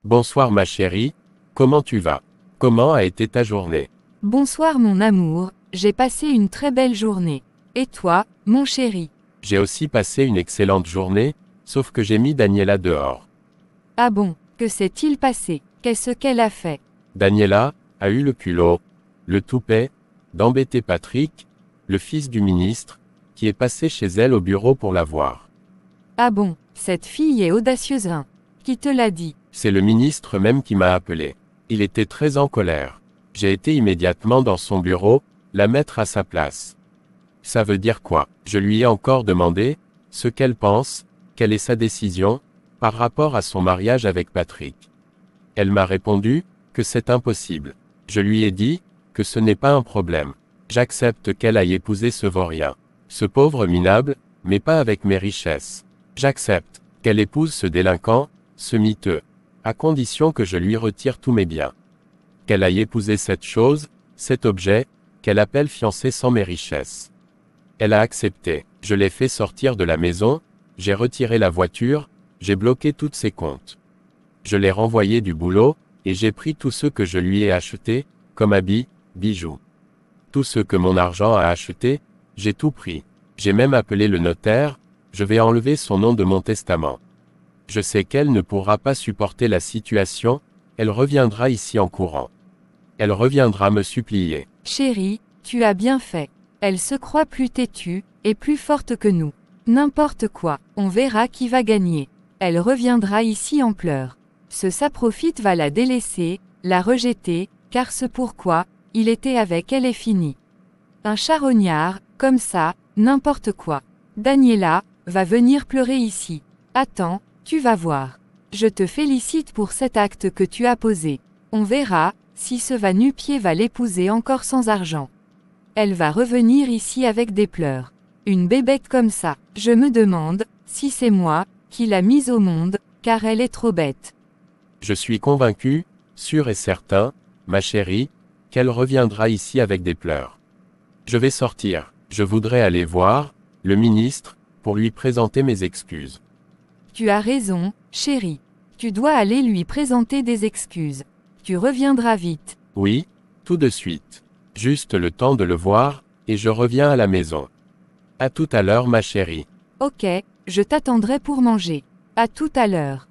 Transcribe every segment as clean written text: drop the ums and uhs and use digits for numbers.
Bonsoir ma chérie, comment tu vas? Comment a été ta journée? Bonsoir mon amour, j'ai passé une très belle journée. Et toi, mon chéri? J'ai aussi passé une excellente journée, sauf que j'ai mis Daniela dehors. Ah bon, que s'est-il passé? Qu'est-ce qu'elle a fait? Daniela a eu le culot, le toupet, d'embêter Patrick, le fils du ministre, qui est passé chez elle au bureau pour la voir. Ah bon, cette fille est audacieuse hein. Qui te l'a dit? C'est le ministre même qui m'a appelé. Il était très en colère. J'ai été immédiatement dans son bureau, la mettre à sa place. Ça veut dire quoi? Je lui ai encore demandé ce qu'elle pense, quelle est sa décision, par rapport à son mariage avec Patrick. Elle m'a répondu que c'est impossible. Je lui ai dit que ce n'est pas un problème. J'accepte qu'elle aille épouser ce vaurien, ce pauvre minable, mais pas avec mes richesses. J'accepte qu'elle épouse ce délinquant, ce miteux, à condition que je lui retire tous mes biens. Qu'elle aille épouser cette chose, cet objet, qu'elle appelle fiancé sans mes richesses. Elle a accepté. Je l'ai fait sortir de la maison, j'ai retiré la voiture, j'ai bloqué tous ses comptes. Je l'ai renvoyé du boulot, et j'ai pris tout ce que je lui ai acheté, comme habits, bijoux. Tout ce que mon argent a acheté, j'ai tout pris. J'ai même appelé le notaire, je vais enlever son nom de mon testament. Je sais qu'elle ne pourra pas supporter la situation, elle reviendra ici en courant. Elle reviendra me supplier. Chéri, tu as bien fait. Elle se croit plus têtue, et plus forte que nous. N'importe quoi, on verra qui va gagner. Elle reviendra ici en pleurs. Ce saprofite va la délaisser, la rejeter, car ce pourquoi, il était avec elle est fini. Un charognard, comme ça, n'importe quoi. Daniela, va venir pleurer ici. Attends, tu vas voir. Je te félicite pour cet acte que tu as posé. On verra, si ce va-nu-pied va l'épouser encore sans argent. Elle va revenir ici avec des pleurs. Une bébête comme ça, je me demande, si c'est moi, qui l'a mise au monde, car elle est trop bête. Je suis convaincu, sûr et certain, ma chérie, qu'elle reviendra ici avec des pleurs. Je vais sortir, je voudrais aller voir, le ministre, pour lui présenter mes excuses. Tu as raison, chérie. Tu dois aller lui présenter des excuses. Tu reviendras vite. Oui, tout de suite. Juste le temps de le voir, et je reviens à la maison. À tout à l'heure ma chérie. Ok, je t'attendrai pour manger. À tout à l'heure.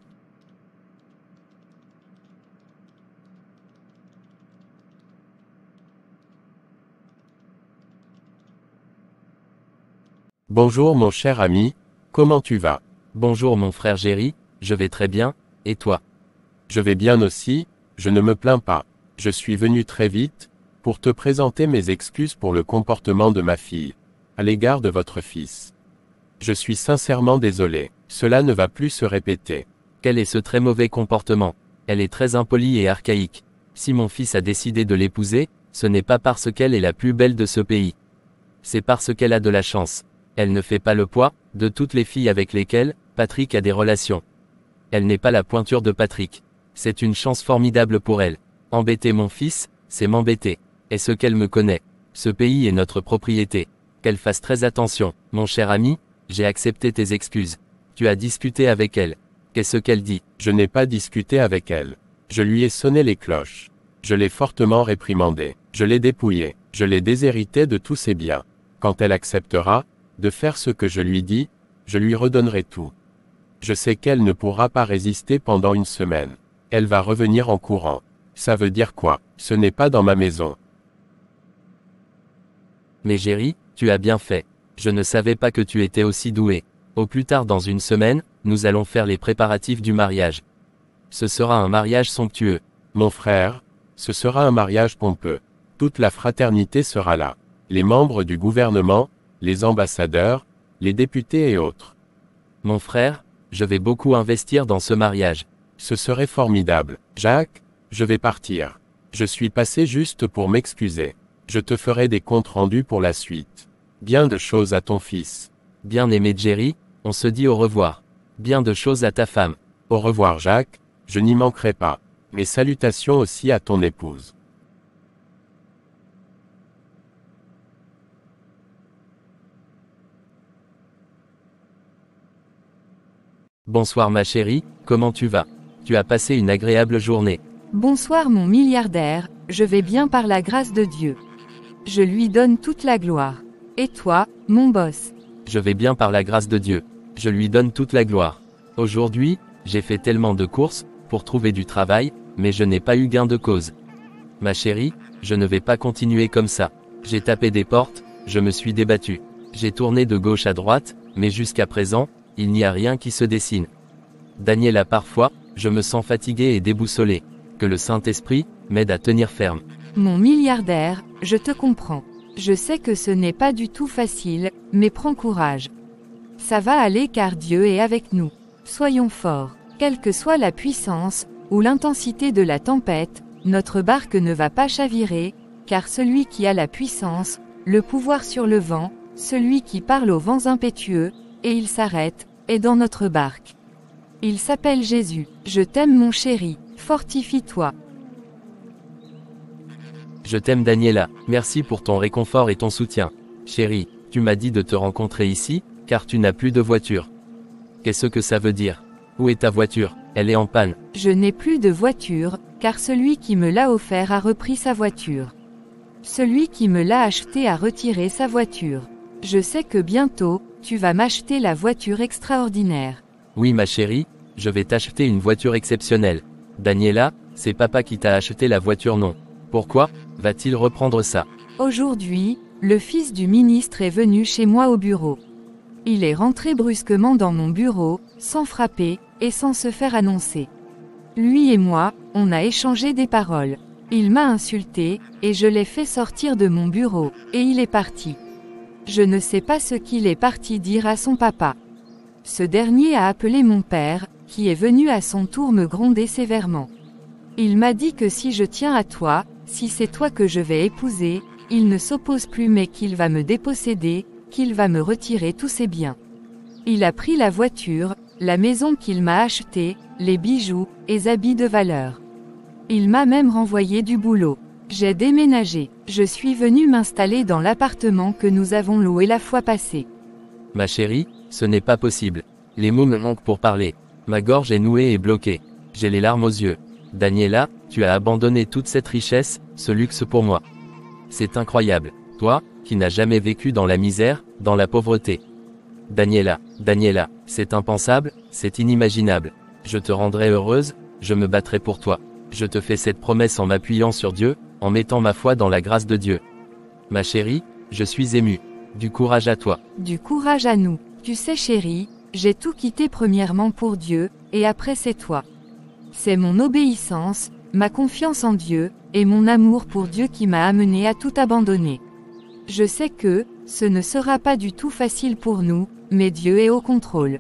Bonjour mon cher ami, comment tu vas? Bonjour mon frère Géry, je vais très bien, et toi? Je vais bien aussi, je ne me plains pas. Je suis venu très vite, pour te présenter mes excuses pour le comportement de ma fille, à l'égard de votre fils. Je suis sincèrement désolé, cela ne va plus se répéter. Quel est ce très mauvais comportement? Elle est très impolie et archaïque. Si mon fils a décidé de l'épouser, ce n'est pas parce qu'elle est la plus belle de ce pays. C'est parce qu'elle a de la chance. Elle ne fait pas le poids de toutes les filles avec lesquelles Patrick a des relations. Elle n'est pas la pointure de Patrick. C'est une chance formidable pour elle. Embêter mon fils, c'est m'embêter. Est-ce qu'elle me connaît? Ce pays est notre propriété. Qu'elle fasse très attention. Mon cher ami, j'ai accepté tes excuses. Tu as discuté avec elle. Qu'est-ce qu'elle dit? Je n'ai pas discuté avec elle. Je lui ai sonné les cloches. Je l'ai fortement réprimandée. Je l'ai dépouillée. Je l'ai déshéritée de tous ses biens. Quand elle acceptera de faire ce que je lui dis, je lui redonnerai tout. Je sais qu'elle ne pourra pas résister pendant une semaine. Elle va revenir en courant. Ça veut dire quoi? Ce n'est pas dans ma maison. Mais Géry, tu as bien fait. Je ne savais pas que tu étais aussi doué. Au plus tard dans une semaine, nous allons faire les préparatifs du mariage. Ce sera un mariage somptueux. Mon frère, ce sera un mariage pompeux. Toute la fraternité sera là. Les membres du gouvernement, les ambassadeurs, les députés et autres. Mon frère, je vais beaucoup investir dans ce mariage. Ce serait formidable. Jacques, je vais partir. Je suis passé juste pour m'excuser. Je te ferai des comptes rendus pour la suite. Bien de choses à ton fils. Bien-aimé Géry, on se dit au revoir. Bien de choses à ta femme. Au revoir Jacques, je n'y manquerai pas. Mes salutations aussi à ton épouse. Bonsoir ma chérie, comment tu vas? tu as passé une agréable journée. Bonsoir mon milliardaire, je vais bien par la grâce de Dieu. Je lui donne toute la gloire. Et toi, mon boss? Je vais bien par la grâce de Dieu. Je lui donne toute la gloire. Aujourd'hui, j'ai fait tellement de courses, pour trouver du travail, mais je n'ai pas eu gain de cause. Ma chérie, je ne vais pas continuer comme ça. J'ai tapé des portes, je me suis débattu. J'ai tourné de gauche à droite, mais jusqu'à présent, il n'y a rien qui se dessine. Daniela, parfois, je me sens fatigué et déboussolé. Que le Saint-Esprit m'aide à tenir ferme. Mon milliardaire, je te comprends. Je sais que ce n'est pas du tout facile, mais prends courage. Ça va aller car Dieu est avec nous. Soyons forts. Quelle que soit la puissance, ou l'intensité de la tempête, notre barque ne va pas chavirer, car celui qui a la puissance, le pouvoir sur le vent, celui qui parle aux vents impétueux, et il s'arrête, est dans notre barque. Il s'appelle Jésus. Je t'aime mon chéri, fortifie-toi. Je t'aime Daniela, merci pour ton réconfort et ton soutien. Chérie, tu m'as dit de te rencontrer ici, car tu n'as plus de voiture. Qu'est-ce que ça veut dire? Où est ta voiture? Elle est en panne. Je n'ai plus de voiture, car celui qui me l'a offert a repris sa voiture. Celui qui me l'a acheté a retiré sa voiture. Je sais que bientôt, tu vas m'acheter la voiture extraordinaire. Oui ma chérie, je vais t'acheter une voiture exceptionnelle. Daniela, c'est papa qui t'a acheté la voiture non. Pourquoi va-t-il reprendre ça? Aujourd'hui, le fils du ministre est venu chez moi au bureau. Il est rentré brusquement dans mon bureau, sans frapper, et sans se faire annoncer. Lui et moi, on a échangé des paroles. Il m'a insulté, et je l'ai fait sortir de mon bureau, et il est parti. Je ne sais pas ce qu'il est parti dire à son papa. Ce dernier a appelé mon père, qui est venu à son tour me gronder sévèrement. Il m'a dit que si je tiens à toi, si c'est toi que je vais épouser, il ne s'oppose plus mais qu'il va me déposséder, qu'il va me retirer tous ses biens. Il a pris la voiture, la maison qu'il m'a achetée, les bijoux, et habits de valeur. Il m'a même renvoyé du boulot. J'ai déménagé. Je suis venu m'installer dans l'appartement que nous avons loué la fois passée. Ma chérie, ce n'est pas possible. Les mots me manquent pour parler. Ma gorge est nouée et bloquée. J'ai les larmes aux yeux. Daniela, tu as abandonné toute cette richesse, ce luxe pour moi. C'est incroyable. Toi, qui n'as jamais vécu dans la misère, dans la pauvreté. Daniela, c'est impensable, c'est inimaginable. Je te rendrai heureuse, je me battrai pour toi. Je te fais cette promesse en m'appuyant sur Dieu, en mettant ma foi dans la grâce de Dieu. Ma chérie, je suis ému. Du courage à toi. Du courage à nous. Tu sais chérie, j'ai tout quitté premièrement pour Dieu, et après c'est toi. C'est mon obéissance, ma confiance en Dieu, et mon amour pour Dieu qui m'a amené à tout abandonner. Je sais que, ce ne sera pas du tout facile pour nous, mais Dieu est au contrôle.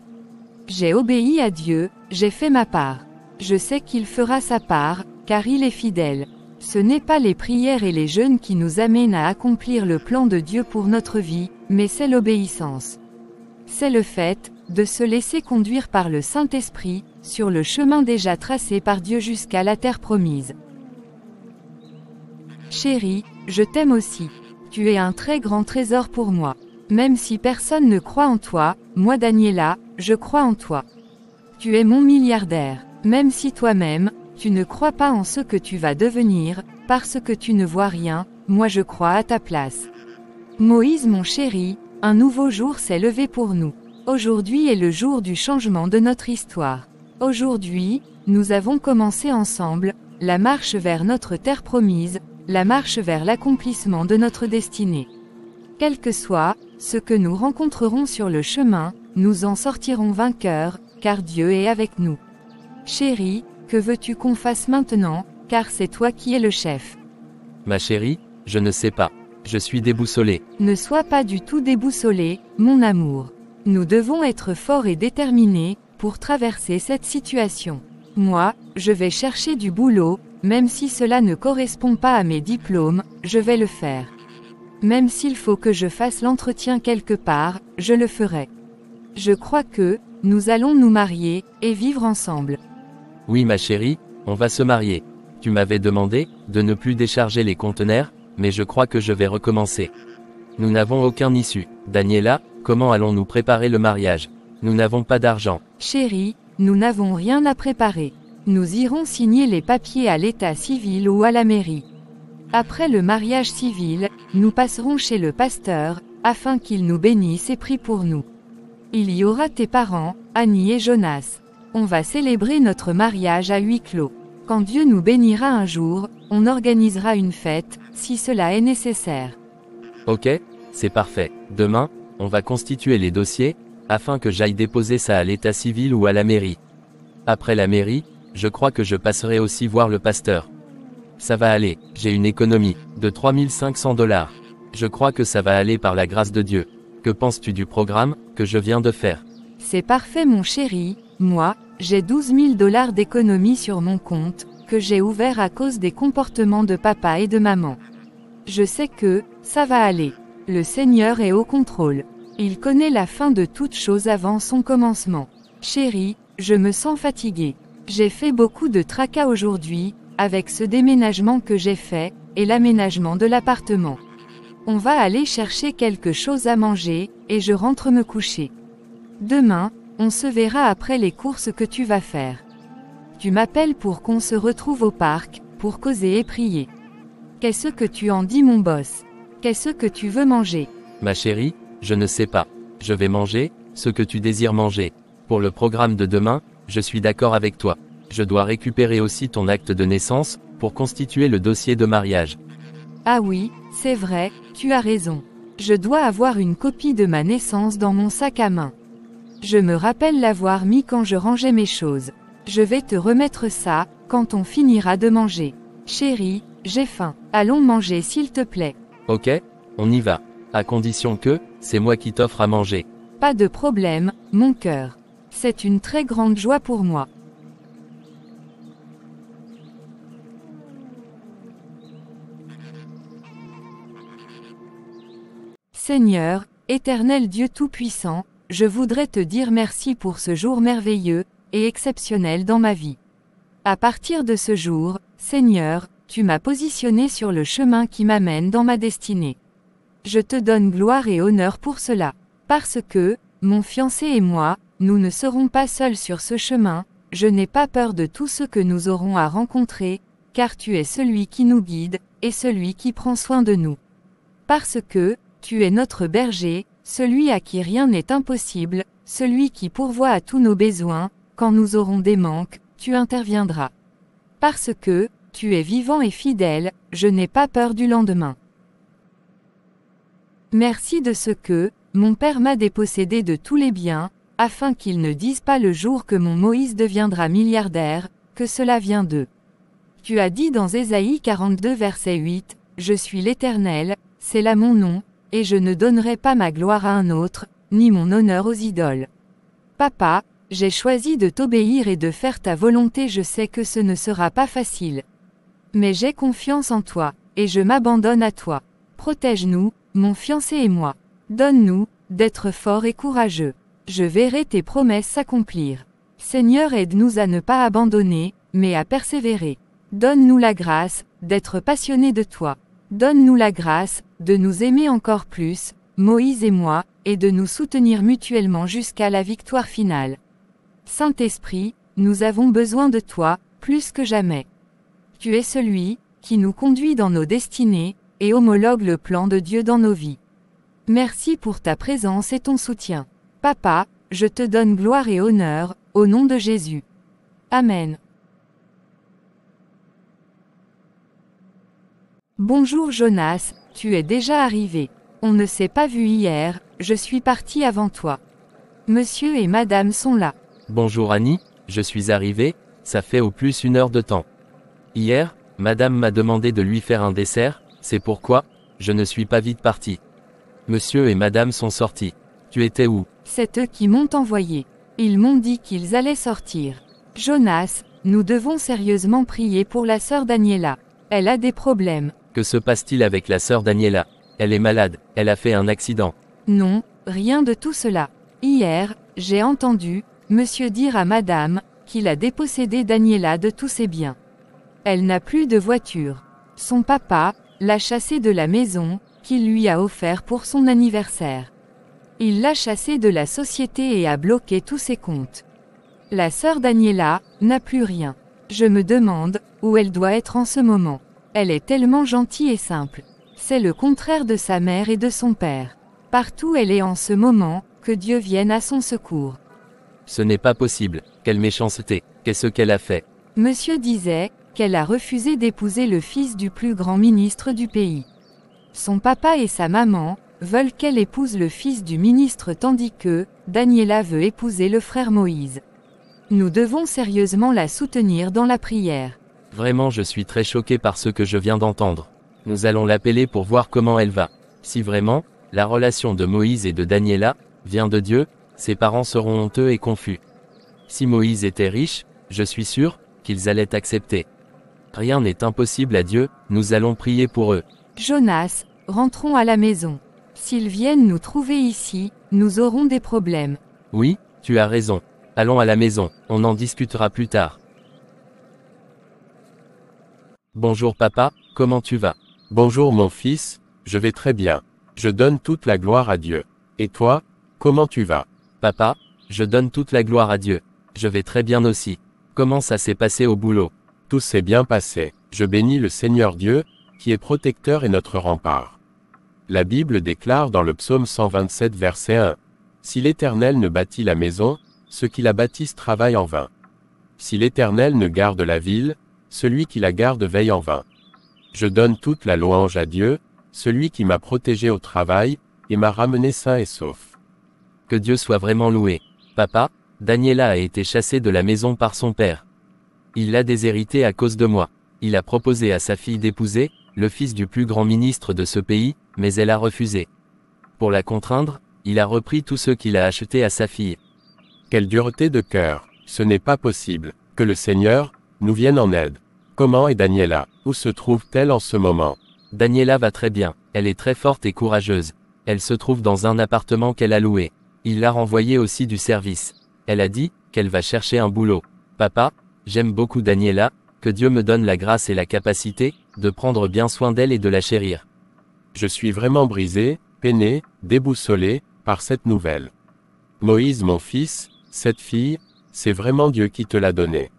J'ai obéi à Dieu, j'ai fait ma part. Je sais qu'il fera sa part, car il est fidèle. Ce n'est pas les prières et les jeûnes qui nous amènent à accomplir le plan de Dieu pour notre vie, mais c'est l'obéissance. C'est le fait, de se laisser conduire par le Saint-Esprit, sur le chemin déjà tracé par Dieu jusqu'à la terre promise. Chérie, je t'aime aussi. Tu es un très grand trésor pour moi. Même si personne ne croit en toi, moi Daniela, je crois en toi. Tu es mon milliardaire. Même si toi-même, tu ne crois pas en ce que tu vas devenir, parce que tu ne vois rien, moi je crois à ta place. Moïse mon chéri, un nouveau jour s'est levé pour nous. Aujourd'hui est le jour du changement de notre histoire. Aujourd'hui, nous avons commencé ensemble, la marche vers notre terre promise, la marche vers l'accomplissement de notre destinée. Quel que soit, ce que nous rencontrerons sur le chemin, nous en sortirons vainqueurs, car Dieu est avec nous. Chérie, que veux-tu qu'on fasse maintenant, car c'est toi qui es le chef. Ma chérie, je ne sais pas. Je suis déboussolé. Ne sois pas du tout déboussolé, mon amour. Nous devons être forts et déterminés, pour traverser cette situation. Moi, je vais chercher du boulot, même si cela ne correspond pas à mes diplômes, je vais le faire. Même s'il faut que je fasse l'entretien quelque part, je le ferai. Je crois que, nous allons nous marier, et vivre ensemble. Oui ma chérie, on va se marier. Tu m'avais demandé, de ne plus décharger les conteneurs, mais je crois que je vais recommencer. Nous n'avons aucun issue. Daniela, comment allons-nous préparer le mariage? Nous n'avons pas d'argent. Chérie, nous n'avons rien à préparer. nous irons signer les papiers à l'état civil ou à la mairie. Après le mariage civil, nous passerons chez le pasteur, afin qu'il nous bénisse et prie pour nous. Il y aura tes parents, Annie et Jonas. On va célébrer notre mariage à huis clos. Quand Dieu nous bénira un jour, on organisera une fête, si cela est nécessaire. Ok, c'est parfait. Demain, on va constituer les dossiers, afin que j'aille déposer ça à l'état civil ou à la mairie. Après la mairie, je crois que je passerai aussi voir le pasteur. Ça va aller, j'ai une économie de 3500 $. Je crois que ça va aller par la grâce de Dieu. Que penses-tu du programme que je viens de faire? C'est parfait mon chéri, moi, j'ai 12 000 $ d'économie sur mon compte, que j'ai ouvert à cause des comportements de papa et de maman. Je sais que, ça va aller. Le Seigneur est au contrôle. Il connaît la fin de toute chose avant son commencement. Chéri, je me sens fatiguée. J'ai fait beaucoup de tracas aujourd'hui, avec ce déménagement que j'ai fait, et l'aménagement de l'appartement. On va aller chercher quelque chose à manger, et je rentre me coucher. Demain, on se verra après les courses que tu vas faire. Tu m'appelles pour qu'on se retrouve au parc, pour causer et prier. Qu'est-ce que tu en dis mon boss? Qu'est-ce que tu veux manger? Ma chérie, je ne sais pas. Je vais manger, ce que tu désires manger. Pour le programme de demain, je suis d'accord avec toi. Je dois récupérer aussi ton acte de naissance, pour constituer le dossier de mariage. Ah oui, c'est vrai, tu as raison. Je dois avoir une copie de ma naissance dans mon sac à main. Je me rappelle l'avoir mis quand je rangeais mes choses. Je vais te remettre ça, quand on finira de manger. Chérie, j'ai faim. Allons manger s'il te plaît. Ok, on y va. À condition que, c'est moi qui t'offre à manger. Pas de problème, mon cœur. C'est une très grande joie pour moi. Seigneur, éternel Dieu Tout-Puissant, je voudrais te dire merci pour ce jour merveilleux et exceptionnel dans ma vie. À partir de ce jour, Seigneur, tu m'as positionné sur le chemin qui m'amène dans ma destinée. Je te donne gloire et honneur pour cela. Parce que, mon fiancé et moi, nous ne serons pas seuls sur ce chemin, je n'ai pas peur de tout ce que nous aurons à rencontrer, car tu es celui qui nous guide, et celui qui prend soin de nous. Parce que, tu es notre berger, celui à qui rien n'est impossible, celui qui pourvoit à tous nos besoins, quand nous aurons des manques, tu interviendras. Parce que, tu es vivant et fidèle, je n'ai pas peur du lendemain. Merci de ce que, mon Père m'a dépossédé de tous les biens, afin qu'il ne dise pas le jour que mon Moïse deviendra milliardaire, que cela vient d'eux. Tu as dit dans Ésaïe 42 verset 8, « Je suis l'Éternel, c'est là mon nom, et je ne donnerai pas ma gloire à un autre, ni mon honneur aux idoles. » Papa, j'ai choisi de t'obéir et de faire ta volonté, je sais que ce ne sera pas facile. Mais j'ai confiance en toi, et je m'abandonne à toi. Protège-nous, mon fiancé et moi. Donne-nous, d'être forts et courageux. Je verrai tes promesses s'accomplir. Seigneur, aide-nous à ne pas abandonner, mais à persévérer. Donne-nous la grâce, d'être passionnés de toi. Donne-nous la grâce, de nous aimer encore plus, Moïse et moi, et de nous soutenir mutuellement jusqu'à la victoire finale. Saint-Esprit, nous avons besoin de toi, plus que jamais. Tu es celui, qui nous conduit dans nos destinées, et homologue le plan de Dieu dans nos vies. Merci pour ta présence et ton soutien. Papa, je te donne gloire et honneur, au nom de Jésus. Amen. Bonjour Jonas, tu es déjà arrivé. On ne s'est pas vu hier, je suis parti avant toi. Monsieur et madame sont là. Bonjour Annie, je suis arrivé, ça fait au plus 1 heure de temps. Hier, madame m'a demandé de lui faire un dessert, c'est pourquoi, je ne suis pas vite parti. Monsieur et madame sont sortis. Tu étais où? C'est eux qui m'ont envoyé. Ils m'ont dit qu'ils allaient sortir. Jonas, nous devons sérieusement prier pour la sœur Daniela. Elle a des problèmes. Que se passe-t-il avec la sœur Daniela? Elle est malade, elle a fait un accident. Non, rien de tout cela. Hier, j'ai entendu, monsieur dire à madame, qu'il a dépossédé Daniela de tous ses biens. Elle n'a plus de voiture. Son papa, l'a chassée de la maison, qu'il lui a offert pour son anniversaire. Il l'a chassée de la société et a bloqué tous ses comptes. La sœur Daniela, n'a plus rien. Je me demande où elle doit être en ce moment. Elle est tellement gentille et simple. C'est le contraire de sa mère et de son père. Partout elle est en ce moment, que Dieu vienne à son secours. Ce n'est pas possible. Quelle méchanceté. Qu'est-ce qu'elle a fait? Monsieur disait qu'elle a refusé d'épouser le fils du plus grand ministre du pays. Son papa et sa maman veulent qu'elle épouse le fils du ministre tandis que Daniela veut épouser le frère Moïse. Nous devons sérieusement la soutenir dans la prière. Vraiment, je suis très choqué par ce que je viens d'entendre. Nous allons l'appeler pour voir comment elle va. Si vraiment, la relation de Moïse et de Daniela vient de Dieu, ses parents seront honteux et confus. Si Moïse était riche, je suis sûr qu'ils allaient accepter. Rien n'est impossible à Dieu, nous allons prier pour eux. Jonas, rentrons à la maison. S'ils viennent nous trouver ici, nous aurons des problèmes. Oui, tu as raison. Allons à la maison, on en discutera plus tard. Bonjour papa, comment tu vas? Bonjour mon fils, je vais très bien. Je donne toute la gloire à Dieu. Et toi, comment tu vas? Papa, je donne toute la gloire à Dieu. Je vais très bien aussi. Comment ça s'est passé au boulot? Tout s'est bien passé. Je bénis le Seigneur Dieu, qui est protecteur et notre rempart. La Bible déclare dans le psaume 127 verset 1. Si l'Éternel ne bâtit la maison, ceux qui la bâtissent travaillent en vain. Si l'Éternel ne garde la ville, celui qui la garde veille en vain. Je donne toute la louange à Dieu, celui qui m'a protégé au travail, et m'a ramené sain et sauf. Que Dieu soit vraiment loué. Papa, Daniela a été chassée de la maison par son père. Il l'a déshéritée à cause de moi. Il a proposé à sa fille d'épouser le fils du plus grand ministre de ce pays, mais elle a refusé. Pour la contraindre, il a repris tout ce qu'il a acheté à sa fille. Quelle dureté de cœur, ce n'est pas possible. Que le Seigneur nous vienne en aide. Comment est Daniela? Où se trouve-t-elle en ce moment? Daniela va très bien, elle est très forte et courageuse. Elle se trouve dans un appartement qu'elle a loué. Il l'a renvoyée aussi du service. Elle a dit qu'elle va chercher un boulot. Papa, j'aime beaucoup Daniela, que Dieu me donne la grâce et la capacité de prendre bien soin d'elle et de la chérir. Je suis vraiment brisé, peiné, déboussolé par cette nouvelle. Moïse mon fils, cette fille, c'est vraiment Dieu qui te l'a donnée.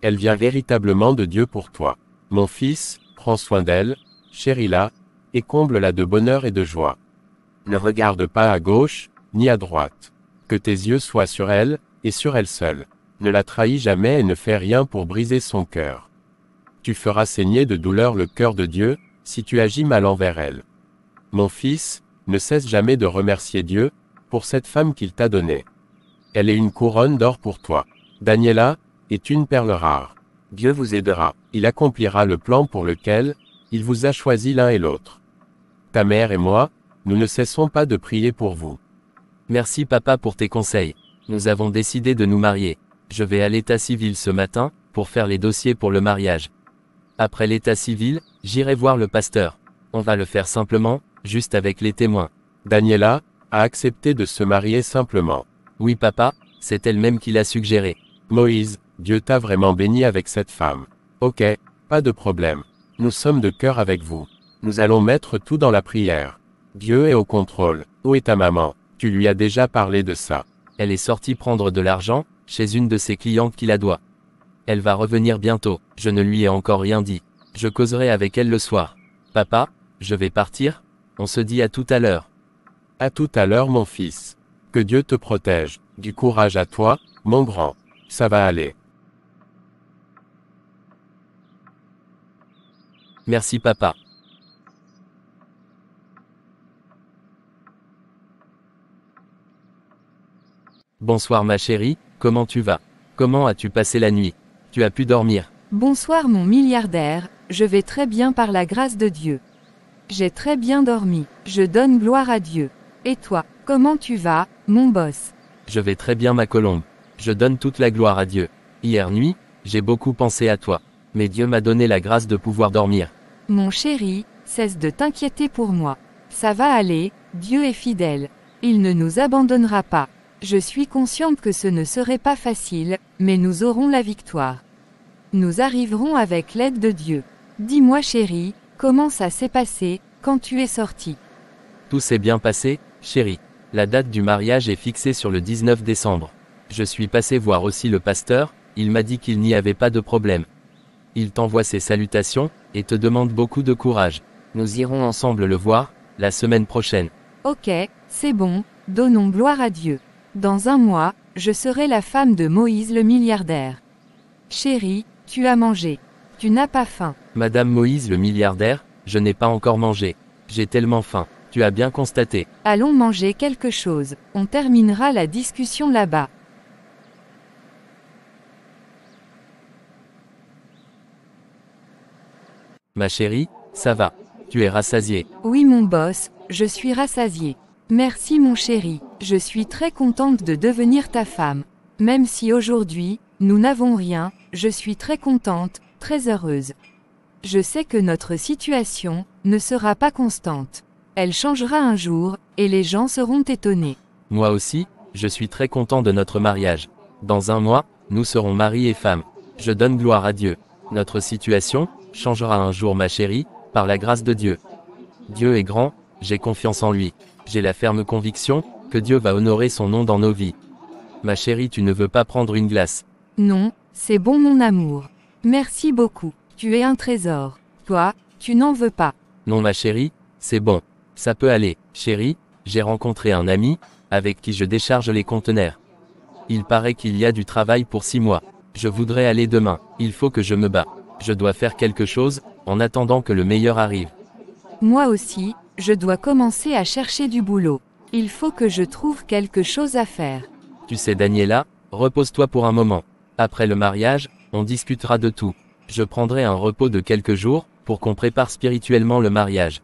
Elle vient véritablement de Dieu pour toi. Mon fils, prends soin d'elle, chéris-la, et comble-la de bonheur et de joie. Ne regarde pas à gauche, ni à droite. Que tes yeux soient sur elle, et sur elle seule. Ne la trahis jamais et ne fais rien pour briser son cœur. Tu feras saigner de douleur le cœur de Dieu, si tu agis mal envers elle. Mon fils, ne cesse jamais de remercier Dieu, pour cette femme qu'il t'a donnée. Elle est une couronne d'or pour toi. Daniela est une perle rare. Dieu vous aidera. Il accomplira le plan pour lequel il vous a choisi l'un et l'autre. Ta mère et moi, nous ne cessons pas de prier pour vous. Merci papa pour tes conseils. Nous avons décidé de nous marier. Je vais à l'état civil ce matin, pour faire les dossiers pour le mariage. Après l'état civil, j'irai voir le pasteur. On va le faire simplement, juste avec les témoins. Daniela a accepté de se marier simplement. Oui papa, c'est elle-même qui l'a suggéré. Moïse, Dieu t'a vraiment béni avec cette femme. Ok, pas de problème. Nous sommes de cœur avec vous. Nous allons mettre tout dans la prière. Dieu est au contrôle. Où est ta maman? Tu lui as déjà parlé de ça. Elle est sortie prendre de l'argent, chez une de ses clientes qui la doit. Elle va revenir bientôt, je ne lui ai encore rien dit. Je causerai avec elle le soir. Papa, je vais partir, on se dit à tout à l'heure. À tout à l'heure mon fils. Que Dieu te protège. Du courage à toi, mon grand. Ça va aller. Merci papa. Bonsoir ma chérie, comment tu vas? Comment as-tu passé la nuit? Tu as pu dormir? Bonsoir mon milliardaire, je vais très bien par la grâce de Dieu. J'ai très bien dormi, je donne gloire à Dieu. Et toi, comment tu vas, mon boss? Je vais très bien ma colombe. Je donne toute la gloire à Dieu. Hier nuit, j'ai beaucoup pensé à toi. Mais Dieu m'a donné la grâce de pouvoir dormir. Mon chéri, cesse de t'inquiéter pour moi. Ça va aller, Dieu est fidèle. Il ne nous abandonnera pas. Je suis consciente que ce ne serait pas facile, mais nous aurons la victoire. Nous arriverons avec l'aide de Dieu. Dis-moi chéri, comment ça s'est passé, quand tu es sorti? Tout s'est bien passé, chérie. La date du mariage est fixée sur le 19 décembre. Je suis passé voir aussi le pasteur, il m'a dit qu'il n'y avait pas de problème. Il t'envoie ses salutations, et te demande beaucoup de courage. Nous irons ensemble le voir, la semaine prochaine. Ok, c'est bon, donnons gloire à Dieu. Dans un mois, je serai la femme de Moïse le milliardaire. Chérie, tu as mangé. Tu n'as pas faim. Madame Moïse le milliardaire, je n'ai pas encore mangé. J'ai tellement faim. Tu as bien constaté. Allons manger quelque chose. On terminera la discussion là-bas. Ma chérie, ça va. Tu es rassasiée. Oui mon boss, je suis rassasiée. Merci mon chéri, je suis très contente de devenir ta femme. Même si aujourd'hui, nous n'avons rien, je suis très contente, très heureuse. Je sais que notre situation ne sera pas constante. Elle changera un jour, et les gens seront étonnés. Moi aussi, je suis très content de notre mariage. Dans un mois, nous serons mari et femme. Je donne gloire à Dieu. Notre situation changera un jour ma chérie, par la grâce de Dieu. Dieu est grand, j'ai confiance en lui. J'ai la ferme conviction que Dieu va honorer son nom dans nos vies. Ma chérie, tu ne veux pas prendre une glace? Non, c'est bon mon amour. Merci beaucoup, tu es un trésor. Toi, tu n'en veux pas. Non ma chérie, c'est bon. Ça peut aller. Chérie, j'ai rencontré un ami, avec qui je décharge les conteneurs. Il paraît qu'il y a du travail pour 6 mois. Je voudrais aller demain. Il faut que je me bats. Je dois faire quelque chose, en attendant que le meilleur arrive. Moi aussi, je dois commencer à chercher du boulot. Il faut que je trouve quelque chose à faire. Tu sais Daniela, repose-toi pour un moment. Après le mariage, on discutera de tout. Je prendrai un repos de quelques jours, pour qu'on prépare spirituellement le mariage.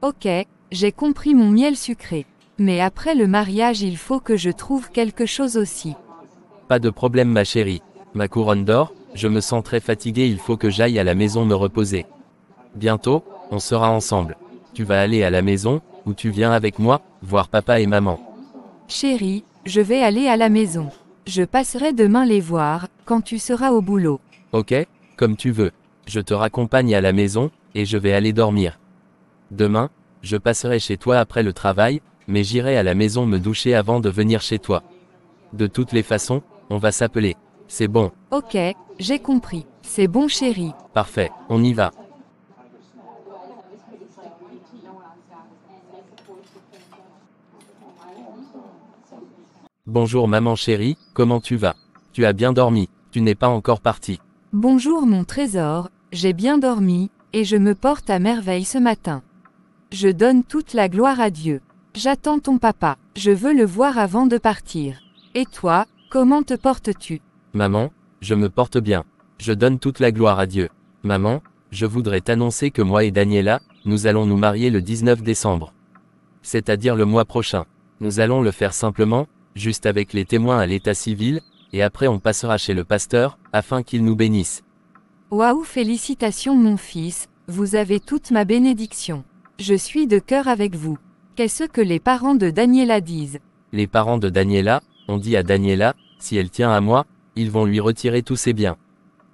Ok, j'ai compris mon miel sucré. Mais après le mariage il faut que je trouve quelque chose aussi. Pas de problème ma chérie. Ma couronne d'or, je me sens très fatigué, il faut que j'aille à la maison me reposer. Bientôt, on sera ensemble. Tu vas aller à la maison, ou tu viens avec moi, voir papa et maman. Chérie, je vais aller à la maison. Je passerai demain les voir, quand tu seras au boulot. Ok, comme tu veux. Je te raccompagne à la maison, et je vais aller dormir. Demain, je passerai chez toi après le travail, mais j'irai à la maison me doucher avant de venir chez toi. De toutes les façons, on va s'appeler. C'est bon. Ok, j'ai compris. C'est bon chérie. Parfait, on y va. Bonjour maman chérie, comment tu vas? Tu as bien dormi, tu n'es pas encore parti. Bonjour mon trésor, j'ai bien dormi, et je me porte à merveille ce matin. Je donne toute la gloire à Dieu. J'attends ton papa, je veux le voir avant de partir. Et toi, comment te portes-tu? Maman, je me porte bien. Je donne toute la gloire à Dieu. Maman, je voudrais t'annoncer que moi et Daniela, nous allons nous marier le 19 décembre. C'est-à-dire le mois prochain. Nous allons le faire simplement, juste avec les témoins à l'état civil, et après on passera chez le pasteur, afin qu'il nous bénisse. Waouh, félicitations mon fils, vous avez toute ma bénédiction. Je suis de cœur avec vous. Qu'est-ce que les parents de Daniela disent? Les parents de Daniela, ont dit à Daniela, si elle tient à moi, ils vont lui retirer tous ses biens.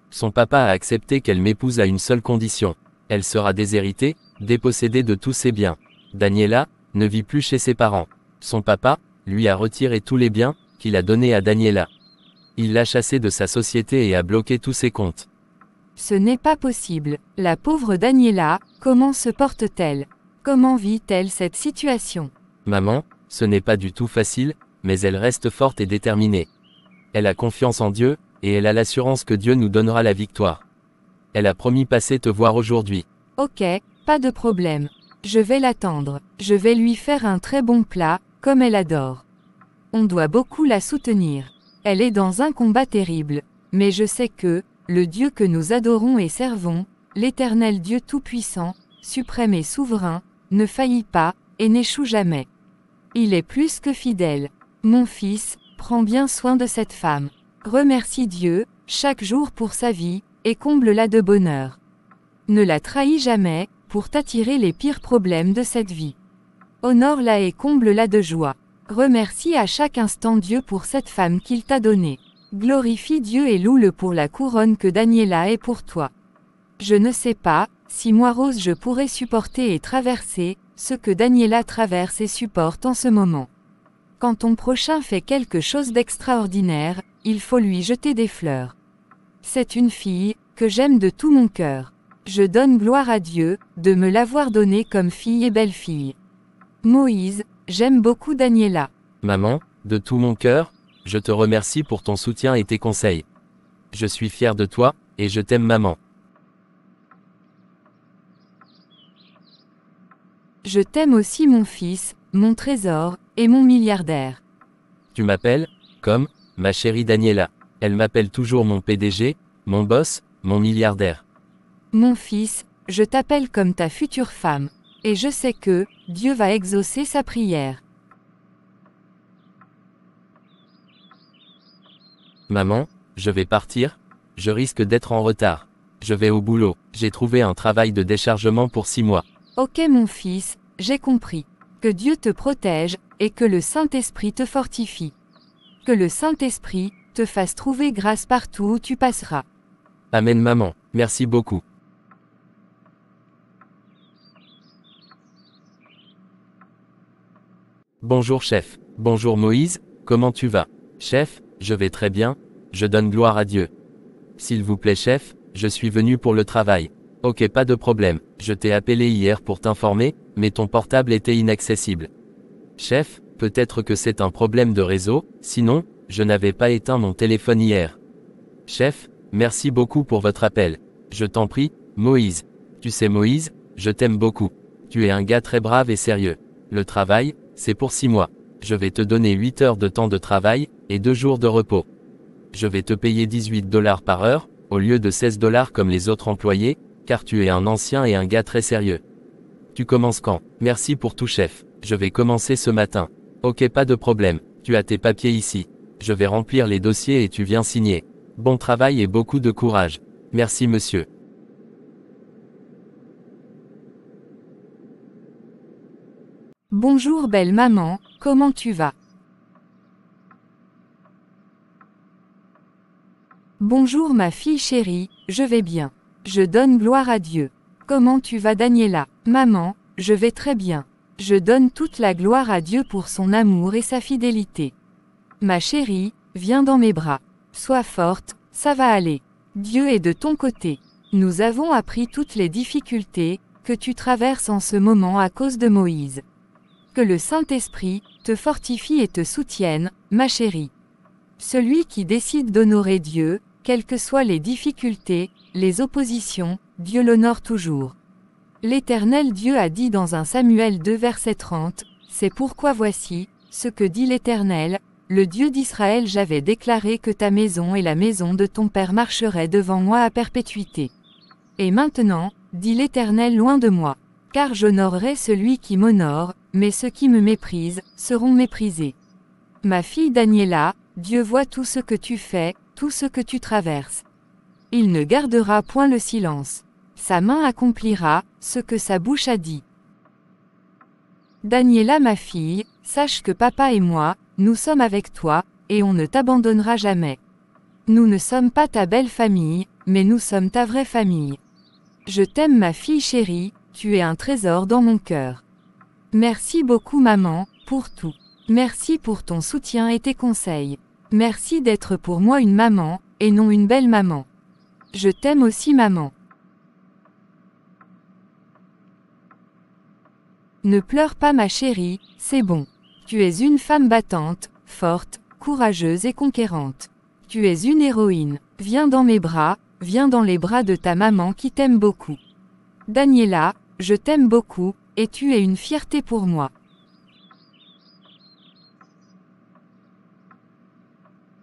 Son papa a accepté qu'elle m'épouse à une seule condition. Elle sera déshéritée, dépossédée de tous ses biens. Daniela, ne vit plus chez ses parents. Son papa, lui a retiré tous les biens, qu'il a donnés à Daniela. Il l'a chassée de sa société et a bloqué tous ses comptes. Ce n'est pas possible. La pauvre Daniela, comment se porte-t-elle? Comment vit-elle cette situation? Maman, ce n'est pas du tout facile, mais elle reste forte et déterminée. Elle a confiance en Dieu, et elle a l'assurance que Dieu nous donnera la victoire. Elle a promis passer te voir aujourd'hui. Ok, pas de problème. Je vais l'attendre. Je vais lui faire un très bon plat, comme elle adore. On doit beaucoup la soutenir. Elle est dans un combat terrible. Mais je sais que, le Dieu que nous adorons et servons, l'Éternel Dieu Tout-Puissant, suprême et souverain, ne faillit pas, et n'échoue jamais. Il est plus que fidèle. Mon fils, prends bien soin de cette femme. Remercie Dieu, chaque jour pour sa vie, et comble-la de bonheur. Ne la trahis jamais, pour t'attirer les pires problèmes de cette vie. Honore-la et comble-la de joie. Remercie à chaque instant Dieu pour cette femme qu'il t'a donnée. Glorifie Dieu et loue-le pour la couronne que Daniela est pour toi. Je ne sais pas, si moi Rose je pourrais supporter et traverser, ce que Daniela traverse et supporte en ce moment. Quand ton prochain fait quelque chose d'extraordinaire, il faut lui jeter des fleurs. C'est une fille, que j'aime de tout mon cœur. Je donne gloire à Dieu, de me l'avoir donnée comme fille et belle-fille. Moïse, j'aime beaucoup Daniela. Maman, de tout mon cœur, je te remercie pour ton soutien et tes conseils. Je suis fier de toi, et je t'aime maman. Je t'aime aussi mon fils, mon trésor, et mon milliardaire. Tu m'appelles, comme, ma chérie Daniela. Elle m'appelle toujours mon PDG, mon boss, mon milliardaire. Mon fils, je t'appelle comme ta future femme. Et je sais que, Dieu va exaucer sa prière. Maman, je vais partir, je risque d'être en retard. Je vais au boulot, j'ai trouvé un travail de déchargement pour 6 mois. Ok mon fils, j'ai compris. Que Dieu te protège, et que le Saint-Esprit te fortifie. Que le Saint-Esprit te fasse trouver grâce partout où tu passeras. Amen maman, merci beaucoup. Bonjour chef. Bonjour Moïse, comment tu vas? Chef, je vais très bien, je donne gloire à Dieu. S'il vous plaît chef, je suis venu pour le travail. Ok, pas de problème, je t'ai appelé hier pour t'informer, mais ton portable était inaccessible. Chef, peut-être que c'est un problème de réseau, sinon, je n'avais pas éteint mon téléphone hier. Chef, merci beaucoup pour votre appel. Je t'en prie, Moïse. Tu sais Moïse, je t'aime beaucoup. Tu es un gars très brave et sérieux. Le travail, c'est pour 6 mois. Je vais te donner 8 heures de temps de travail, et 2 jours de repos. Je vais te payer 18 $ par heure, au lieu de 16 $ comme les autres employés, car tu es un ancien et un gars très sérieux. Tu commences quand? Merci pour tout chef. Je vais commencer ce matin. Ok, pas de problème, tu as tes papiers ici. Je vais remplir les dossiers et tu viens signer. Bon travail et beaucoup de courage. Merci monsieur. Bonjour belle maman, comment tu vas? Bonjour ma fille chérie, je vais bien. Je donne gloire à Dieu. Comment tu vas Daniela? Maman, je vais très bien. Je donne toute la gloire à Dieu pour son amour et sa fidélité. Ma chérie, viens dans mes bras. Sois forte, ça va aller. Dieu est de ton côté. Nous avons appris toutes les difficultés que tu traverses en ce moment à cause de Moïse. Que le Saint-Esprit te fortifie et te soutienne, ma chérie. Celui qui décide d'honorer Dieu, quelles que soient les difficultés, les oppositions, Dieu l'honore toujours. L'Éternel Dieu a dit dans 1 Samuel 2 verset 30, « C'est pourquoi voici, ce que dit l'Éternel, le Dieu d'Israël, j'avais déclaré que ta maison et la maison de ton père marcheraient devant moi à perpétuité. Et maintenant, dit l'Éternel loin de moi, car j'honorerai celui qui m'honore, mais ceux qui me méprisent, seront méprisés. » Ma fille Daniela, Dieu voit tout ce que tu fais, tout ce que tu traverses. Il ne gardera point le silence. Sa main accomplira ce que sa bouche a dit. Daniela ma fille, sache que papa et moi, nous sommes avec toi, et on ne t'abandonnera jamais. Nous ne sommes pas ta belle famille, mais nous sommes ta vraie famille. Je t'aime ma fille chérie, tu es un trésor dans mon cœur. Merci beaucoup maman, pour tout. Merci pour ton soutien et tes conseils. Merci d'être pour moi une maman, et non une belle maman. Je t'aime aussi maman. Ne pleure pas ma chérie, c'est bon. Tu es une femme battante, forte, courageuse et conquérante. Tu es une héroïne. Viens dans mes bras, viens dans les bras de ta maman qui t'aime beaucoup. Daniela, je t'aime beaucoup, et tu es une fierté pour moi.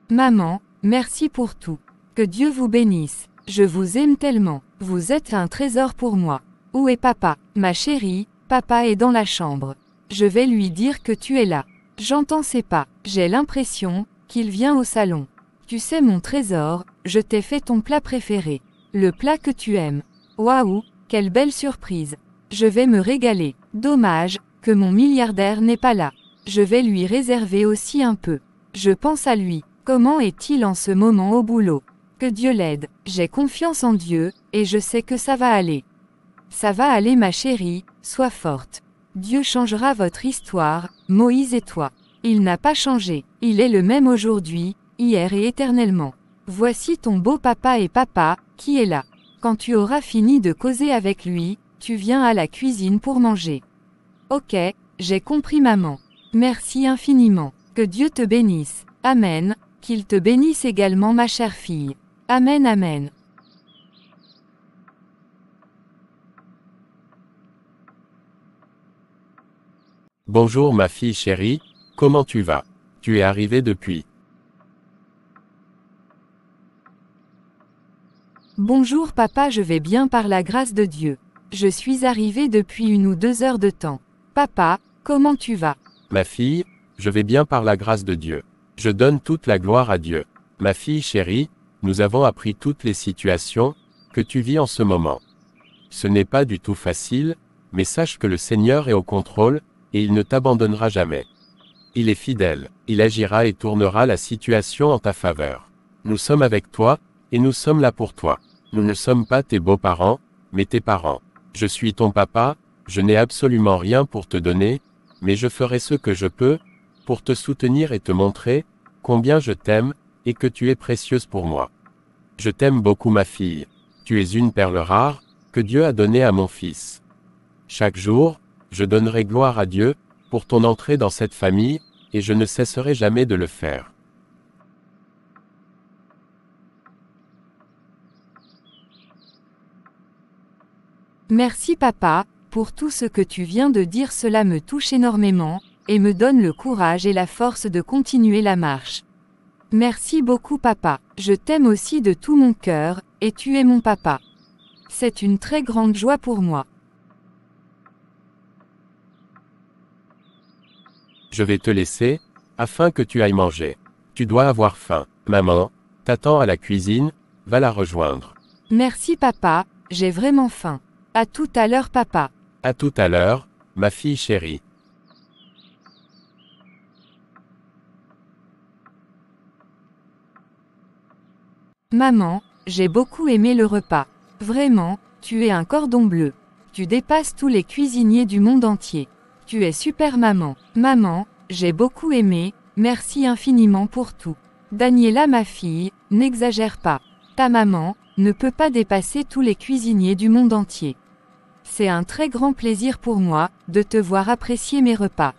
Maman, merci pour tout. Que Dieu vous bénisse. Je vous aime tellement. Vous êtes un trésor pour moi. Où est papa? Ma chérie, papa est dans la chambre. Je vais lui dire que tu es là. J'entends ses pas. J'ai l'impression qu'il vient au salon. Tu sais mon trésor, je t'ai fait ton plat préféré. Le plat que tu aimes. Waouh, quelle belle surprise. Je vais me régaler. Dommage que mon milliardaire n'est pas là. Je vais lui réserver aussi un peu. Je pense à lui. Comment est-il en ce moment au boulot? Que Dieu l'aide. J'ai confiance en Dieu, et je sais que ça va aller. Ça va aller ma chérie, sois forte. Dieu changera votre histoire, Moïse et toi. Il n'a pas changé. Il est le même aujourd'hui, hier et éternellement. Voici ton beau papa et papa, qui est là. Quand tu auras fini de causer avec lui, tu viens à la cuisine pour manger. Ok, j'ai compris maman. Merci infiniment. Que Dieu te bénisse. Amen. Qu'il te bénisse également ma chère fille. Amen amen. Bonjour ma fille chérie, comment tu vas? Tu es arrivée depuis. Bonjour papa, je vais bien par la grâce de Dieu. Je suis arrivée depuis 1 ou 2 heures de temps. Papa, comment tu vas? Ma fille, je vais bien par la grâce de Dieu. Je donne toute la gloire à Dieu. Ma fille chérie, nous avons appris toutes les situations que tu vis en ce moment. Ce n'est pas du tout facile, mais sache que le Seigneur est au contrôle, et il ne t'abandonnera jamais. Il est fidèle, il agira et tournera la situation en ta faveur. Nous sommes avec toi, et nous sommes là pour toi. Nous ne sommes pas tes beaux-parents, mais tes parents. Je suis ton papa, je n'ai absolument rien pour te donner, mais je ferai ce que je peux, pour te soutenir et te montrer, combien je t'aime, et que tu es précieuse pour moi. Je t'aime beaucoup ma fille. Tu es une perle rare, que Dieu a donnée à mon fils. Chaque jour, je donnerai gloire à Dieu, pour ton entrée dans cette famille, et je ne cesserai jamais de le faire. Merci papa, pour tout ce que tu viens de dire, cela me touche énormément, et me donne le courage et la force de continuer la marche. Merci beaucoup papa, je t'aime aussi de tout mon cœur, et tu es mon papa. C'est une très grande joie pour moi. Je vais te laisser, afin que tu ailles manger. Tu dois avoir faim. Maman t'attend à la cuisine, va la rejoindre. Merci papa, j'ai vraiment faim. À tout à l'heure papa. À tout à l'heure, ma fille chérie. Maman, j'ai beaucoup aimé le repas. Vraiment, tu es un cordon bleu. Tu dépasses tous les cuisiniers du monde entier. Tu es super maman. Maman, j'ai beaucoup aimé, merci infiniment pour tout. Daniela ma fille, n'exagère pas. Ta maman ne peut pas dépasser tous les cuisiniers du monde entier. C'est un très grand plaisir pour moi, de te voir apprécier mes repas.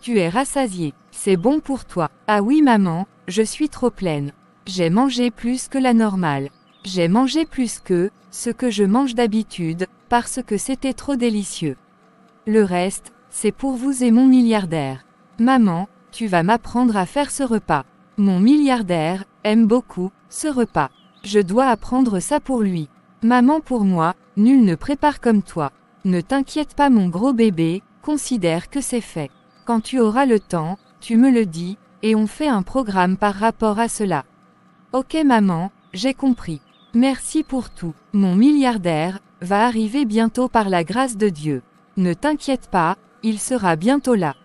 Tu es rassasiée, c'est bon pour toi. Ah oui maman, je suis trop pleine. J'ai mangé plus que la normale. J'ai mangé plus que ce que je mange d'habitude, parce que c'était trop délicieux. Le reste, c'est pour vous et mon milliardaire. Maman, tu vas m'apprendre à faire ce repas. Mon milliardaire aime beaucoup ce repas. Je dois apprendre ça pour lui. Maman, pour moi, nul ne prépare comme toi. Ne t'inquiète pas mon gros bébé, considère que c'est fait. Quand tu auras le temps, tu me le dis, et on fait un programme par rapport à cela. Ok maman, j'ai compris. Merci pour tout. Mon milliardaire va arriver bientôt par la grâce de Dieu. Ne t'inquiète pas, il sera bientôt là.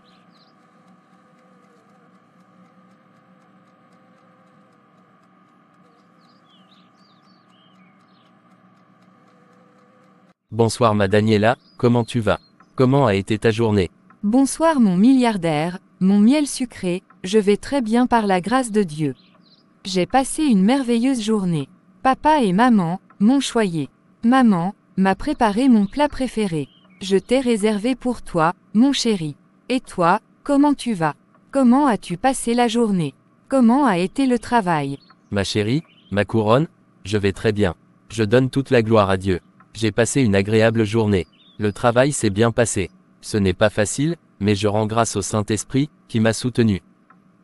Bonsoir ma Daniela, comment tu vas? Comment a été ta journée? Bonsoir mon milliardaire, mon miel sucré, je vais très bien par la grâce de Dieu. J'ai passé une merveilleuse journée. Papa et maman m'ont choyé. Maman m'a préparé mon plat préféré. Je t'ai réservé pour toi, mon chéri. Et toi, comment tu vas? Comment as-tu passé la journée? Comment a été le travail? Ma chérie, ma couronne, je vais très bien. Je donne toute la gloire à Dieu. J'ai passé une agréable journée. Le travail s'est bien passé. Ce n'est pas facile, mais je rends grâce au Saint-Esprit, qui m'a soutenu.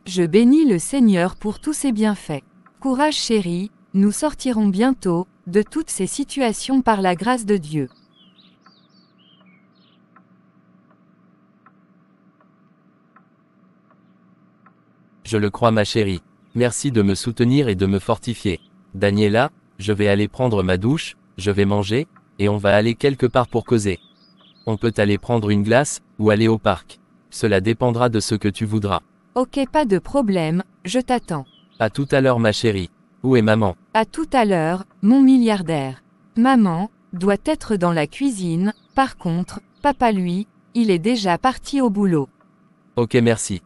Je bénis le Seigneur pour tous ses bienfaits. Courage chérie, nous sortirons bientôt de toutes ces situations par la grâce de Dieu. Je le crois ma chérie. Merci de me soutenir et de me fortifier. Daniela, je vais aller prendre ma douche, je vais manger, et on va aller quelque part pour causer. On peut aller prendre une glace, ou aller au parc. Cela dépendra de ce que tu voudras. Ok, pas de problème, je t'attends. À tout à l'heure ma chérie. Où est maman? À tout à l'heure, mon milliardaire. Maman doit être dans la cuisine, par contre, papa lui, il est déjà parti au boulot. Ok merci.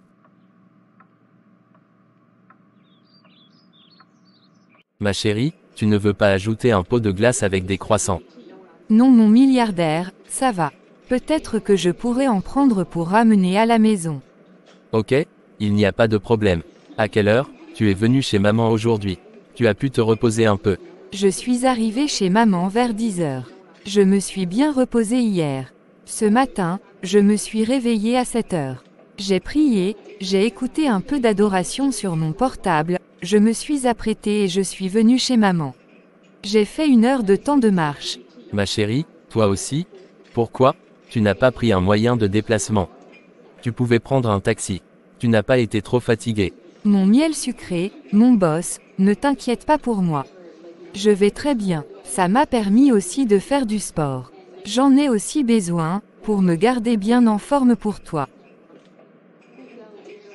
Ma chérie, tu ne veux pas ajouter un pot de glace avec des croissants? Non mon milliardaire, ça va. Peut-être que je pourrais en prendre pour ramener à la maison. Ok, il n'y a pas de problème. À quelle heure, tu es venu chez maman aujourd'hui? Tu as pu te reposer un peu. Je suis arrivé chez maman vers 10 heures. Je me suis bien reposé hier. Ce matin, je me suis réveillé à 7 heures. J'ai prié, j'ai écouté un peu d'adoration sur mon portable, je me suis apprêté et je suis venu chez maman. J'ai fait 1 heure de temps de marche. Ma chérie, toi aussi? Pourquoi? Tu n'as pas pris un moyen de déplacement. Tu pouvais prendre un taxi. Tu n'as pas été trop fatigué. Mon miel sucré, mon boss, ne t'inquiète pas pour moi. Je vais très bien. Ça m'a permis aussi de faire du sport. J'en ai aussi besoin, pour me garder bien en forme pour toi.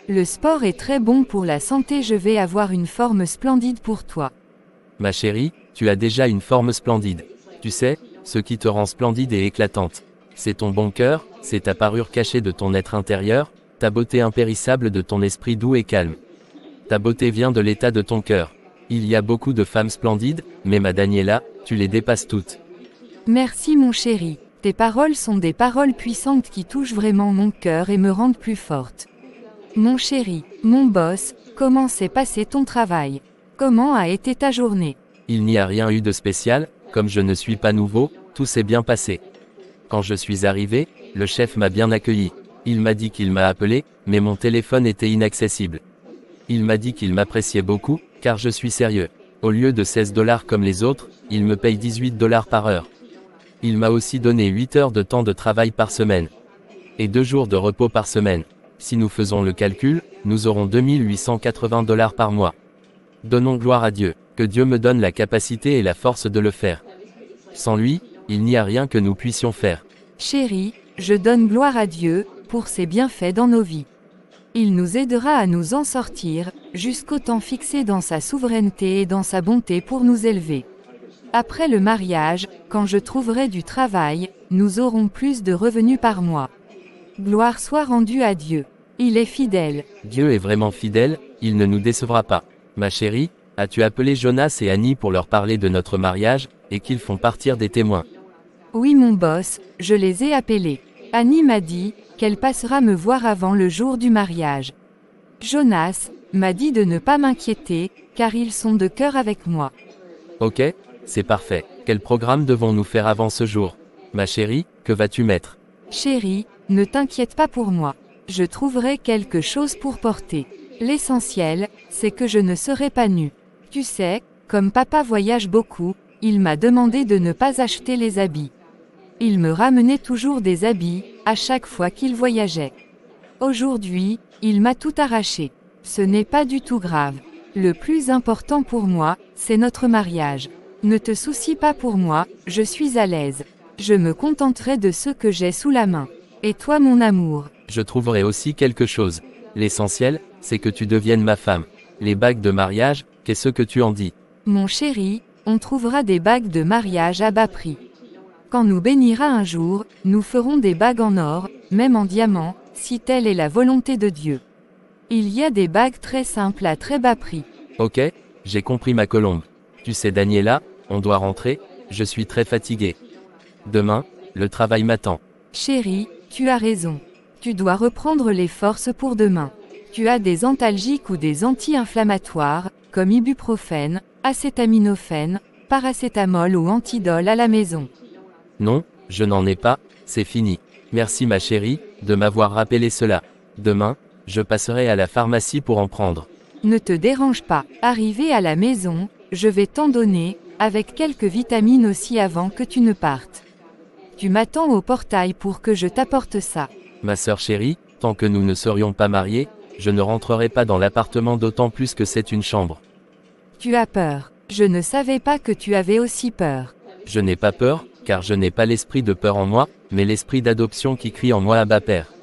Le sport est très bon pour la santé, je vais avoir une forme splendide pour toi. Ma chérie, tu as déjà une forme splendide. Tu sais, ce qui te rend splendide et éclatante. C'est ton bon cœur, c'est ta parure cachée de ton être intérieur, ta beauté impérissable de ton esprit doux et calme. Ta beauté vient de l'état de ton cœur. Il y a beaucoup de femmes splendides, mais ma Daniela, tu les dépasses toutes. Merci mon chéri. Tes paroles sont des paroles puissantes qui touchent vraiment mon cœur et me rendent plus forte. Mon chéri, mon boss, comment s'est passé ton travail? Comment a été ta journée? Il n'y a rien eu de spécial, comme je ne suis pas nouveau, tout s'est bien passé. Quand je suis arrivé, le chef m'a bien accueilli. Il m'a dit qu'il m'a appelé, mais mon téléphone était inaccessible. Il m'a dit qu'il m'appréciait beaucoup, car je suis sérieux. Au lieu de 16 $ comme les autres, il me paye 18 $ par heure. Il m'a aussi donné 8 heures de temps de travail par semaine. Et 2 jours de repos par semaine. Si nous faisons le calcul, nous aurons 2880 $ par mois. Donnons gloire à Dieu, que Dieu me donne la capacité et la force de le faire. Sans lui, il n'y a rien que nous puissions faire. Chéri, je donne gloire à Dieu, pour ses bienfaits dans nos vies. Il nous aidera à nous en sortir, jusqu'au temps fixé dans sa souveraineté et dans sa bonté pour nous élever. Après le mariage, quand je trouverai du travail, nous aurons plus de revenus par mois. Gloire soit rendue à Dieu. Il est fidèle. Dieu est vraiment fidèle, il ne nous décevra pas. Ma chérie, as-tu appelé Jonas et Annie pour leur parler de notre mariage, et qu'ils font partir des témoins? Oui mon boss, je les ai appelés. Annie m'a dit qu'elle passera me voir avant le jour du mariage. Jonas m'a dit de ne pas m'inquiéter, car ils sont de cœur avec moi. Ok, c'est parfait. Quel programme devons-nous faire avant ce jour? Ma chérie, que vas-tu mettre? Chérie, ne t'inquiète pas pour moi. Je trouverai quelque chose pour porter. L'essentiel, c'est que je ne serai pas nue. Tu sais, comme papa voyage beaucoup, il m'a demandé de ne pas acheter les habits. Il me ramenait toujours des habits, à chaque fois qu'il voyageait. Aujourd'hui, il m'a tout arraché. Ce n'est pas du tout grave. Le plus important pour moi, c'est notre mariage. Ne te soucie pas pour moi, je suis à l'aise. Je me contenterai de ce que j'ai sous la main. Et toi mon amour? Je trouverai aussi quelque chose. L'essentiel, c'est que tu deviennes ma femme. Les bagues de mariage, qu'est-ce que tu en dis? Mon chéri, on trouvera des bagues de mariage à bas prix. Quand nous bénira un jour, nous ferons des bagues en or, même en diamant, si telle est la volonté de Dieu. Il y a des bagues très simples à très bas prix. Ok, j'ai compris ma colombe. Tu sais Daniela, on doit rentrer, je suis très fatigué. Demain, le travail m'attend. Chéri, tu as raison. Tu dois reprendre les forces pour demain. Tu as des antalgiques ou des anti-inflammatoires, comme ibuprofène, acétaminophène, paracétamol ou antidol à la maison. Non, je n'en ai pas, c'est fini. Merci ma chérie, de m'avoir rappelé cela. Demain, je passerai à la pharmacie pour en prendre. Ne te dérange pas. Arrivé à la maison, je vais t'en donner, avec quelques vitamines aussi avant que tu ne partes. Tu m'attends au portail pour que je t'apporte ça. Ma sœur chérie, tant que nous ne serions pas mariés, je ne rentrerai pas dans l'appartement d'autant plus que c'est une chambre. Tu as peur. Je ne savais pas que tu avais aussi peur. Je n'ai pas peur, car je n'ai pas l'esprit de peur en moi, mais l'esprit d'adoption qui crie en moi Abba Père.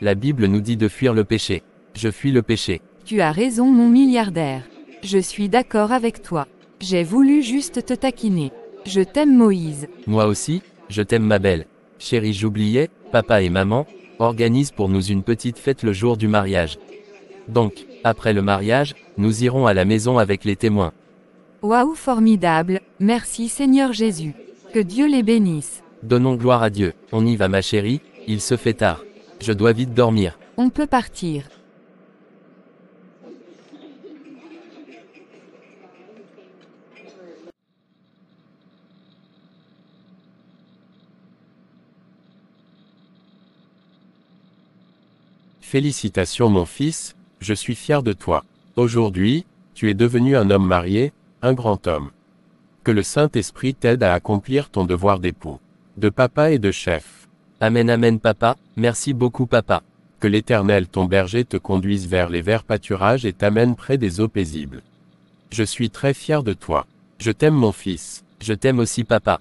La Bible nous dit de fuir le péché. Je fuis le péché. Tu as raison mon milliardaire. Je suis d'accord avec toi. J'ai voulu juste te taquiner. Je t'aime Moïse. Moi aussi, je t'aime ma belle. Chérie, j'oubliais, papa et maman organisent pour nous une petite fête le jour du mariage. Donc, après le mariage, nous irons à la maison avec les témoins. Waouh, formidable, merci Seigneur Jésus. Que Dieu les bénisse. Donnons gloire à Dieu. On y va ma chérie, il se fait tard. Je dois vite dormir. On peut partir. Félicitations mon fils, je suis fier de toi. Aujourd'hui, tu es devenu un homme marié, un grand homme. Que le Saint-Esprit t'aide à accomplir ton devoir d'époux, de papa et de chef. Amen amen papa, merci beaucoup papa. Que l'Éternel ton berger te conduise vers les verts pâturages et t'amène près des eaux paisibles. Je suis très fier de toi. Je t'aime mon fils. Je t'aime aussi papa.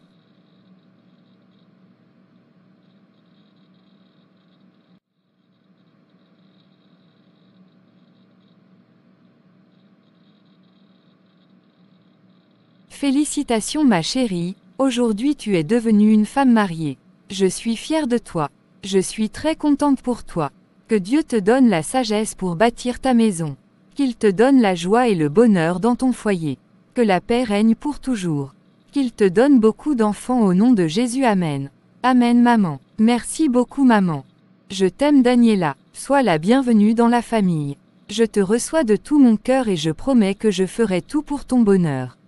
Félicitations ma chérie, aujourd'hui tu es devenue une femme mariée. Je suis fière de toi. Je suis très contente pour toi. Que Dieu te donne la sagesse pour bâtir ta maison. Qu'il te donne la joie et le bonheur dans ton foyer. Que la paix règne pour toujours. Qu'il te donne beaucoup d'enfants au nom de Jésus. Amen. Amen maman. Merci beaucoup maman. Je t'aime Daniela. Sois la bienvenue dans la famille. Je te reçois de tout mon cœur et je promets que je ferai tout pour ton bonheur.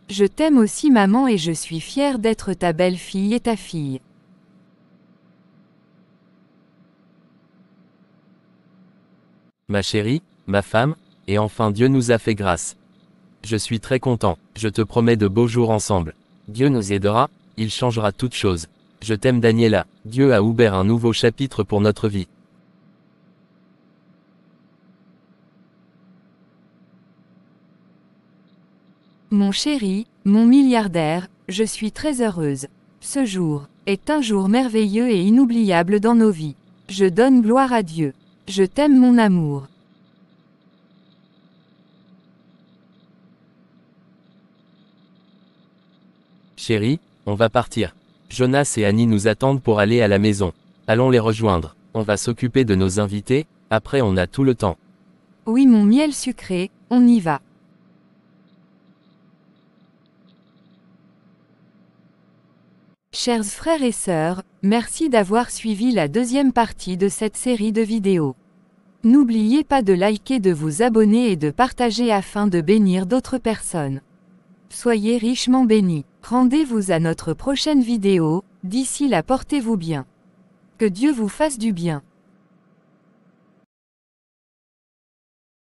Je t'aime aussi maman et je suis fière d'être ta belle-fille et ta fille. Ma chérie, ma femme, et enfin Dieu nous a fait grâce. Je suis très content, je te promets de beaux jours ensemble. Dieu nous aidera, il changera toutes choses. Je t'aime Daniela, Dieu a ouvert un nouveau chapitre pour notre vie. Mon chéri, mon milliardaire, je suis très heureuse. Ce jour est un jour merveilleux et inoubliable dans nos vies. Je donne gloire à Dieu. Je t'aime mon amour. Chérie, on va partir. Jonas et Annie nous attendent pour aller à la maison. Allons les rejoindre. On va s'occuper de nos invités, après on a tout le temps. Oui mon miel sucré, on y va. Chers frères et sœurs, merci d'avoir suivi la deuxième partie de cette série de vidéos. N'oubliez pas de liker, de vous abonner et de partager afin de bénir d'autres personnes. Soyez richement bénis. Rendez-vous à notre prochaine vidéo, d'ici là portez-vous bien. Que Dieu vous fasse du bien.